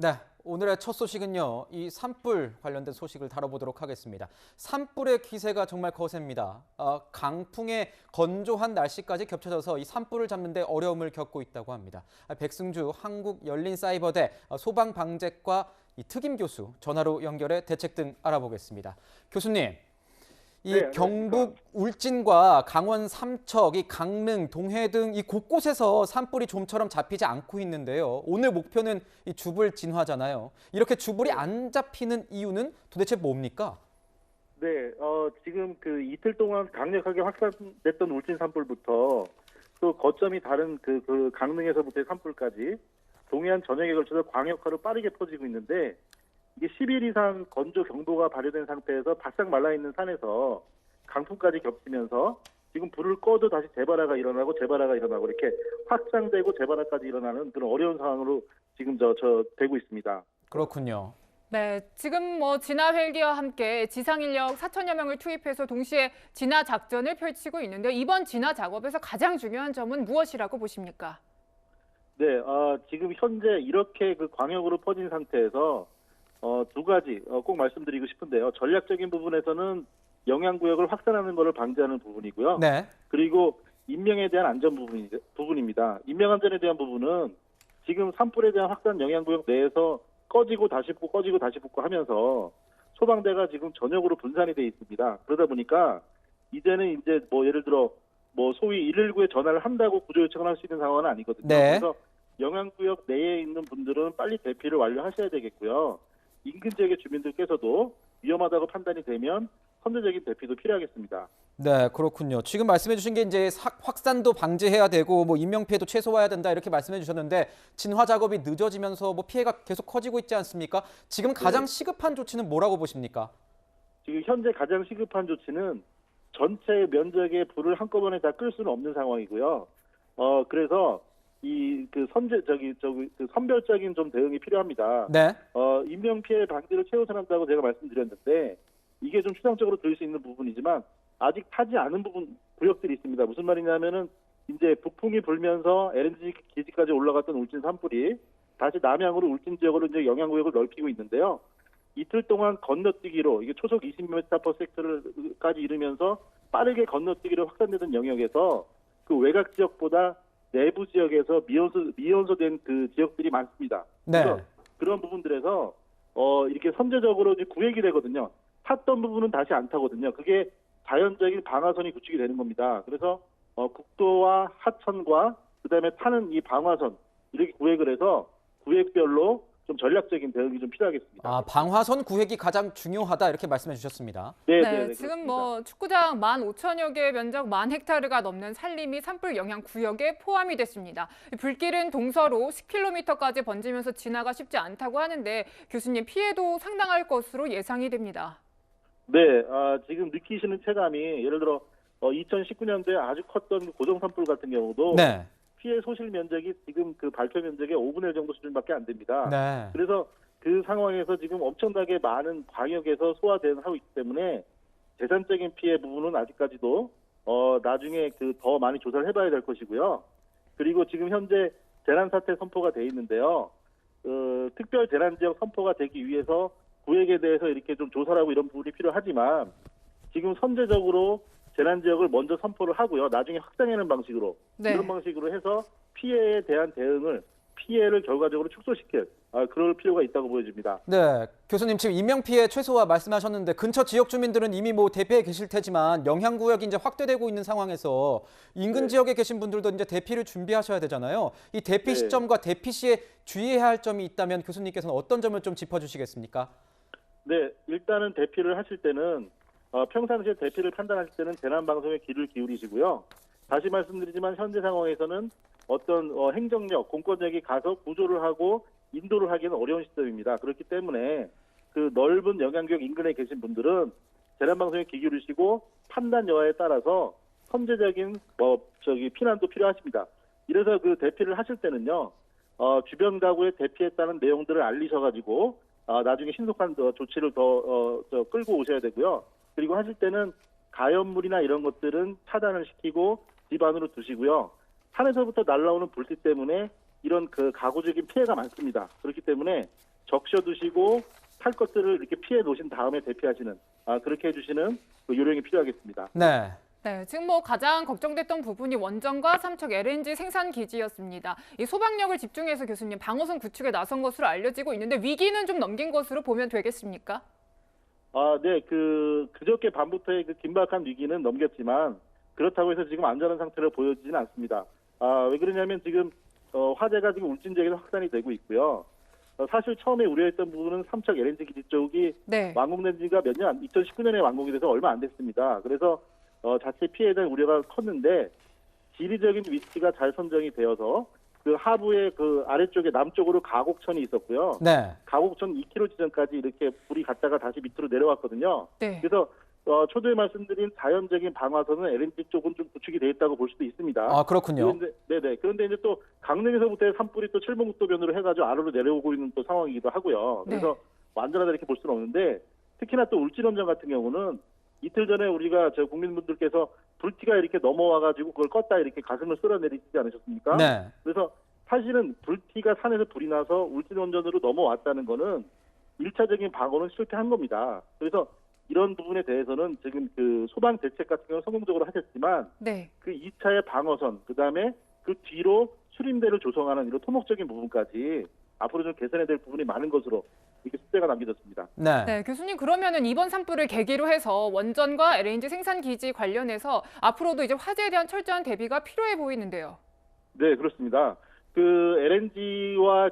네, 오늘의 첫 소식은요. 이 산불 관련된 소식을 다뤄보도록 하겠습니다. 산불의 기세가 정말 거셉니다. 강풍에 건조한 날씨까지 겹쳐져서 이 산불을 잡는 데 어려움을 겪고 있다고 합니다. 백승주 한국열린사이버대 소방방재과 이 특임 교수 전화로 연결해 대책 등 알아보겠습니다. 교수님, 이 네, 안녕하십니까. 경북 울진과 강원 삼척, 이 강릉, 동해 등 이 곳곳에서 산불이 좀처럼 잡히지 않고 있는데요. 오늘 목표는 이 주불 진화잖아요. 이렇게 주불이 안 잡히는 이유는 도대체 뭡니까? 네, 지금 그 이틀 동안 강력하게 확산됐던 울진 산불부터 또 거점이 다른 그 강릉에서부터의 산불까지 동해안 전역에 걸쳐서 광역화로 빠르게 퍼지고 있는데 이게 10일 이상 건조 경보가 발효된 상태에서 바싹 말라있는 산에서 강풍까지 겹치면서 지금 불을 꺼도 다시 재발화가 일어나고 재발화가 일어나고 이렇게 확장되고 재발화까지 일어나는 그런 어려운 상황으로 지금 되고 있습니다. 그렇군요. 네, 지금 진화 헬기와 함께 지상 인력 4천여 명을 투입해서 동시에 진화 작전을 펼치고 있는데 이번 진화 작업에서 가장 중요한 점은 무엇이라고 보십니까? 네, 지금 현재 이렇게 그 광역으로 퍼진 상태에서 두 가지 꼭 말씀드리고 싶은데요. 전략적인 부분에서는 영향구역을 확산하는 것을 방지하는 부분이고요. 네. 그리고 인명에 대한 안전 부분입니다. 인명 안전에 대한 부분은 지금 산불에 대한 확산 영향구역 내에서 꺼지고 다시 붙고 꺼지고 다시 붙고 하면서 소방대가 지금 전역으로 분산이 돼 있습니다. 그러다 보니까 이제는 이제 뭐 예를 들어 뭐 소위 119에 전화를 한다고 구조 요청을 할 수 있는 상황은 아니거든요. 네. 그래서 영향구역 내에 있는 분들은 빨리 대피를 완료하셔야 되겠고요. 인근 지역의 주민들께서도 위험하다고 판단이 되면 선제적인 대피도 필요하겠습니다. 네, 그렇군요. 지금 말씀해 주신 게 이제 확산도 방지해야 되고 뭐 인명 피해도 최소화해야 된다 이렇게 말씀해 주셨는데 진화 작업이 늦어지면서 뭐 피해가 계속 커지고 있지 않습니까? 지금 가장 시급한 조치는 뭐라고 보십니까? 지금 현재 가장 시급한 조치는 전체 면적의 불을 한꺼번에 다 끌 수는 없는 상황이고요. 그래서 이 그 선별적인 좀 대응이 필요합니다. 네. 인명 피해 방지를 최우선한다고 제가 말씀드렸는데 이게 좀 추상적으로 들을 수 있는 부분이지만 아직 타지 않은 구역들이 있습니다. 무슨 말이냐면은 이제 북풍이 불면서 LNG 기지까지 올라갔던 울진 산불이 다시 남향으로 울진 지역으로 이제 영향구역을 넓히고 있는데요. 이틀 동안 건너뛰기로 이게 초속 20m/s까지 이르면서 빠르게 건너뛰기로 확산되던 영역에서 그 외곽 지역보다 내부 지역에서 미연소된 그 지역들이 많습니다. 네. 그래서 그런 부분들에서 이렇게 선제적으로 이제 구획이 되거든요. 탔던 부분은 다시 안 타거든요. 그게 자연적인 방화선이 구축이 되는 겁니다. 그래서 국도와 하천과 그다음에 타는 이 방화선 이렇게 구획을 해서 구획별로 좀 전략적인 대응이 좀 필요하겠습니다. 방화선 구획이 가장 중요하다 이렇게 말씀해 주셨습니다. 네, 지금 그렇습니다. 축구장 15,000여 개 면적 10,000헥타르가 넘는 산림이 산불 영향 구역에 포함이 됐습니다. 불길은 동서로 10km까지 번지면서 진화가 쉽지 않다고 하는데 교수님 피해도 상당할 것으로 예상이 됩니다. 네, 지금 느끼시는 체감이 예를 들어 2019년도에 아주 컸던 고정 산불 같은 경우도 네. 피해 소실 면적이 지금 그 발표 면적의 5분의 1 정도 수준밖에 안 됩니다. 네. 그래서 그 상황에서 지금 엄청나게 많은 광역에서 소화하고 있기 때문에 재산적인 피해 부분은 아직까지도 나중에 그 더 많이 조사를 해봐야 될 것이고요. 그리고 지금 현재 재난 사태 선포가 돼 있는데요. 특별 재난 지역 선포가 되기 위해서 구획에 대해서 이렇게 좀 조사를 하고 이런 부분이 필요하지만 지금 선제적으로 재난 지역을 먼저 선포를 하고요. 나중에 확장하는 방식으로 네. 이런 방식으로 해서 피해에 대한 대응을 피해를 결과적으로 축소시킬 그럴 필요가 있다고 보여집니다. 네, 교수님 지금 인명 피해 최소화 말씀하셨는데 근처 지역 주민들은 이미 뭐 대피해 계실 테지만 영향 구역이 이제 확대되고 있는 상황에서 인근 네. 지역에 계신 분들도 이제 대피를 준비하셔야 되잖아요. 이 대피 네. 시점과 대피 시에 주의해야 할 점이 있다면 교수님께서는 어떤 점을 좀 짚어주시겠습니까? 네, 일단은 대피를 하실 때는 평상시에 대피를 판단하실 때는 재난방송에 귀를 기울이시고요. 다시 말씀드리지만 현재 상황에서는 어떤 행정력, 공권력이 가서 구조를 하고 인도를 하기는 어려운 시점입니다. 그렇기 때문에 그 넓은 영향구역 인근에 계신 분들은 재난방송에 귀 기울이시고 판단 여하에 따라서 선제적인 피난도 필요하십니다. 이래서 그 대피를 하실 때는요, 주변 가구에 대피했다는 내용들을 알리셔가지고 나중에 신속한 조치를 더 끌고 오셔야 되고요. 그리고 하실 때는 가연물이나 이런 것들은 차단을 시키고 집 안으로 두시고요. 산에서부터 날라오는 불빛 때문에 이런 그 가구적인 피해가 많습니다. 그렇기 때문에 적셔두시고 탈 것들을 이렇게 피해 놓으신 다음에 대피하시는 그렇게 해주시는 그 요령이 필요하겠습니다. 네. 네, 지금 가장 걱정됐던 부분이 원전과 삼척 LNG 생산 기지였습니다. 이 소방력을 집중해서 교수님 방어선 구축에 나선 것으로 알려지고 있는데 위기는 좀 넘긴 것으로 보면 되겠습니까? 네, 그저께 밤부터의 그 긴박한 위기는 넘겼지만 그렇다고 해서 지금 안전한 상태를 보여지지는 않습니다. 왜 그러냐면 지금 화재가 지금 울진 지역에서 확산이 되고 있고요. 사실 처음에 우려했던 부분은 삼척 LNG 기지 쪽이 네. 완공된 지가 몇 년, 2019년에 완공이 돼서 얼마 안 됐습니다. 그래서 자체 피해에 대한 우려가 컸는데 지리적인 위치가 잘 선정이 되어서 그 하부의 그 아래쪽에 남쪽으로 가곡천이 있었고요. 네. 가곡천 2km 지점까지 이렇게 불이 갔다가 다시 밑으로 내려왔거든요. 네. 그래서 초두에 말씀드린 자연적인 방화선은 LNG 쪽은 좀 구축이 돼 있다고 볼 수도 있습니다. 그렇군요. 그런데 이제 또 강릉에서부터의 산불이 또 칠봉국도변으로 해가지고 아래로 내려오고 있는 또 상황이기도 하고요. 그래서 완전하다 이렇게 볼 수는 없는데 특히나 또 울진원전 같은 경우는 이틀 전에 우리가 저 국민분들께서 불티가 이렇게 넘어와가지고 그걸 껐다 이렇게 가슴을 쓸어내리지 않으셨습니까? 네. 그래서 사실은 불티가 산에서 불이 나서 울진원전으로 넘어왔다는 거는 1차적인 방어는 실패한 겁니다. 그래서 이런 부분에 대해서는 지금 그 소방 대책 같은 경우는 성공적으로 하셨지만 네. 그 2차의 방어선, 그다음에 그 뒤로 수림대를 조성하는 이런 토목적인 부분까지 앞으로 좀 개선해야 될 부분이 많은 것으로 이렇게 숙제가 남겨졌습니다. 네. 네, 교수님 그러면은 이번 산불을 계기로 해서 원전과 LNG 생산 기지 관련해서 앞으로도 이제 화재에 대한 철저한 대비가 필요해 보이는데요. 네, 그렇습니다. 그 LNG와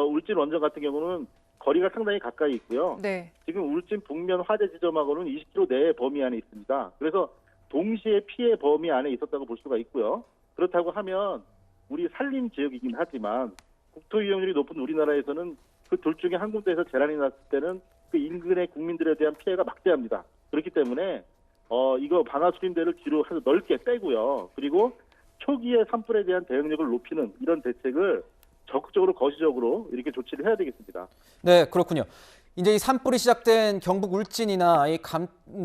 울진 원전 같은 경우는 거리가 상당히 가까이 있고요. 네. 지금 울진 북면 화재 지점하고는 20km 내의 범위 안에 있습니다. 그래서 동시에 피해 범위 안에 있었다고 볼 수가 있고요. 그렇다고 하면 우리 산림 지역이긴 하지만 국토 이용률이 높은 우리나라에서는 그 둘 중에 한 군데에서 재난이 났을 때는 그 인근의 국민들에 대한 피해가 막대합니다. 그렇기 때문에 이거 방화 수림대를 뒤로 해서 넓게 빼고요. 그리고 초기에 산불에 대한 대응력을 높이는 이런 대책을 적극적으로 거시적으로 이렇게 조치를 해야 되겠습니다. 네, 그렇군요. 이제 이 산불이 시작된 경북 울진이나 이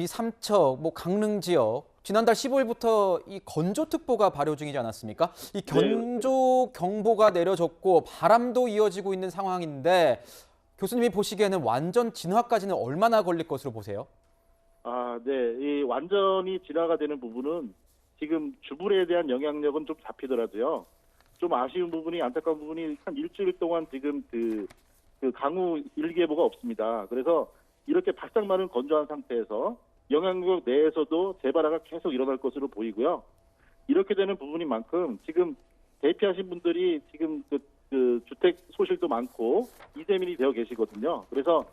삼척, 강릉 지역 지난달 15일부터 이 건조특보가 발효 중이지 않았습니까? 이 건조 경보가 내려졌고 바람도 이어지고 있는 상황인데 교수님이 보시기에는 완전 진화까지는 얼마나 걸릴 것으로 보세요? 네. 이 완전히 진화가 되는 부분은 지금 주불에 대한 영향력은 좀 잡히더라도요. 좀 아쉬운 부분이 안타까운 부분이 한 일주일 동안 지금 그 강우 일기예보가 없습니다. 그래서 이렇게 바싹 마른 건조한 상태에서 영향력 내에서도 재발화가 계속 일어날 것으로 보이고요. 이렇게 되는 부분인 만큼 지금 대피하신 분들이 지금 그 주택 소실도 많고 이재민이 되어 계시거든요. 그래서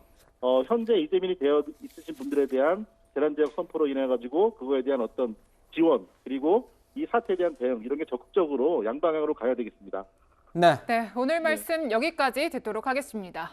현재 이재민이 되어 있으신 분들에 대한 재난지역 선포로 인해 가지고 그거에 대한 어떤 지원 그리고 이 사태에 대한 대응 이런 게 적극적으로 양방향으로 가야 되겠습니다. 네. 네, 오늘 말씀 여기까지 듣도록 하겠습니다.